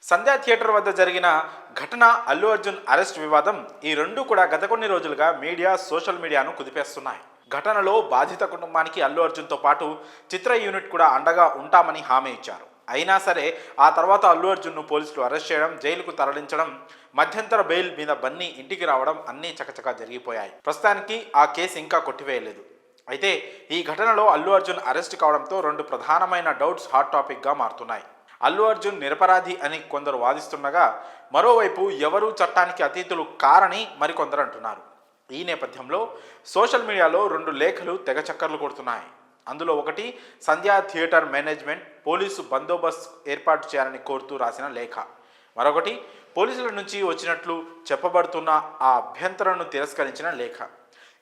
సంధ్యా theatre వద్ద జరిగిన ఘటన, అల్లు అర్జున్ అరెస్ట్ వివాదం ఈ రెండు కూడా గత కొన్ని రోజులుగా మీడియా, సోషల్ మీడియాను కుదిపేస్తున్నాయి. ఘటనలో బాధిత కుటుంబానికి అల్లు అర్జున్తో పాటు చిత్ర యూనిట్ కూడా అండగా ఉంటామని హామీ ఇచ్చారు. అయినా సరే ఆ తర్వాత అల్లు అర్జున్ను పోలీసులు అరెస్ట్ చేయడం, జైలుకు తరలించడం, మధ్యంతర బెయిల్ మీద బన్నీ ఇంటికి రావడం అన్నీ చకచకా జరిగిపోయాయి. ప్రస్తుతానికి ఆ కేసు ఇంకా కొట్టివేయలేదు. అయితే ఈ ఘటనలో అల్లు అర్జున్ అరెస్ట్ కావడంతో రెండు ప్రధానమైన డౌట్స్ హాట్ టాపిక్గా మారుతున్నాయి. అల్లు అర్జున్ నిరపరాధి అని కొందరు వాదిస్తుండగా, మరోవైపు ఎవరూ చట్టానికి అతీతులు కారని మరికొందరు అంటున్నారు. ఈ నేపథ్యంలో సోషల్ మీడియాలో రెండు లేఖలు తెగ చక్కర్లు కొడుతున్నాయి. అందులో ఒకటి సంధ్యా థియేటర్ మేనేజ్మెంట్ పోలీసు బందోబస్తు ఏర్పాటు చేయాలని కోరుతూ రాసిన లేఖ, మరొకటి పోలీసుల నుంచి వచ్చినట్లు చెప్పబడుతున్న ఆ అభ్యంతరాలను తిరస్కరించిన లేఖ.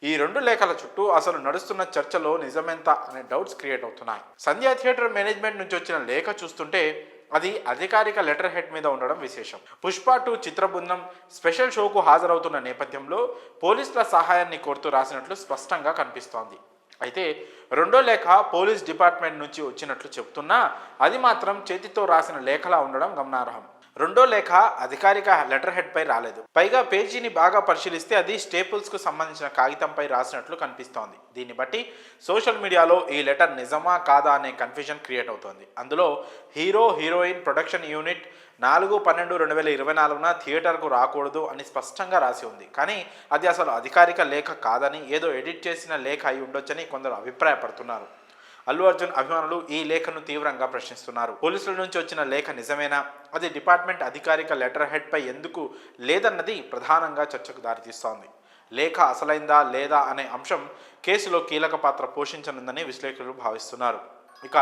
ఈ రెండు లేఖల చుట్టూ అసలు నడుస్తున్న చర్చలో నిజమెంత అనే డౌట్స్ క్రియేట్ అవుతున్నాయి. సంధ్యా థియేటర్ మేనేజ్మెంట్ నుంచి వచ్చిన లేఖ చూస్తుంటే అది అధికారిక లెటర్ హెడ్ మీద ఉండడం విశేషం. పుష్ప 2 చిత్ర బృందం స్పెషల్ షోకు హాజరవుతున్న నేపథ్యంలో పోలీసుల సహాయాన్ని కోరుతూ రాసినట్లు స్పష్టంగా కనిపిస్తోంది. అయితే రెండో లేఖ పోలీస్ డిపార్ట్మెంట్ నుంచి వచ్చినట్లు చెబుతున్నా అది మాత్రం చేతితో రాసిన లేఖలా ఉండడం గమనార్హం. రెండో లేఖ అధికారిక లెటర్ హెడ్ పై రాలేదు. పైగా పేజీని బాగా పరిశీలిస్తే అది స్టేపుల్స్ కు సంబంధించిన కాగితంపై రాసినట్లు కనిపిస్తోంది. దీన్ని బట్టి సోషల్ మీడియాలో ఈ లెటర్ నిజమా కాదా అనే కన్ఫ్యూజన్ క్రియేట్ అవుతోంది. అందులో హీరో హీరోయిన్ ప్రొడక్షన్ యూనిట్ 4/12/2024 థియేటర్కు రాకూడదు అని స్పష్టంగా రాసి ఉంది. కానీ అది అసలు అధికారిక లేఖ కాదని, ఏదో ఎడిట్ చేసిన లేఖ అయి ఉండొచ్చని కొందరు అభిప్రాయపడుతున్నారు. అల్లు అర్జున్ అభిమానులు ఈ లేఖను తీవ్రంగా ప్రశ్నిస్తున్నారు. పోలీసుల నుంచి వచ్చిన లేఖ నిజమేనా, అది డిపార్ట్మెంట్ అధికారిక లెటర్ హెడ్ పై ఎందుకు లేదన్నది ప్రధానంగా చర్చకు దారితీస్తోంది. లేఖ అసలైందా లేదా అనే అంశం కేసులో కీలక పాత్ర పోషించనుందని విశ్లేషకులు భావిస్తున్నారు. ఇక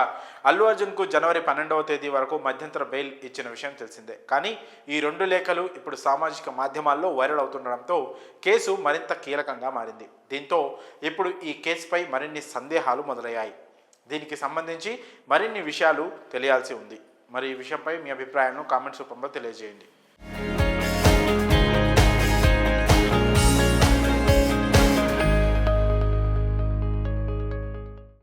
అల్లు అర్జున్కు జనవరి 12వ తేదీ వరకు మధ్యంతర బెయిల్ ఇచ్చిన విషయం తెలిసిందే. కానీ ఈ రెండు లేఖలు ఇప్పుడు సామాజిక మాధ్యమాల్లో వైరల్ అవుతుండడంతో కేసు మరింత కీలకంగా మారింది. దీంతో ఇప్పుడు ఈ కేసుపై మరిన్ని సందేహాలు మొదలయ్యాయి. దీనికి సంబంధించి మరిన్ని విషయాలు తెలియాల్సి ఉంది. మరి ఈ విషయంపై మీ అభిప్రాయాలను కామెంట్స్ రూపంలో తెలియజేయండి.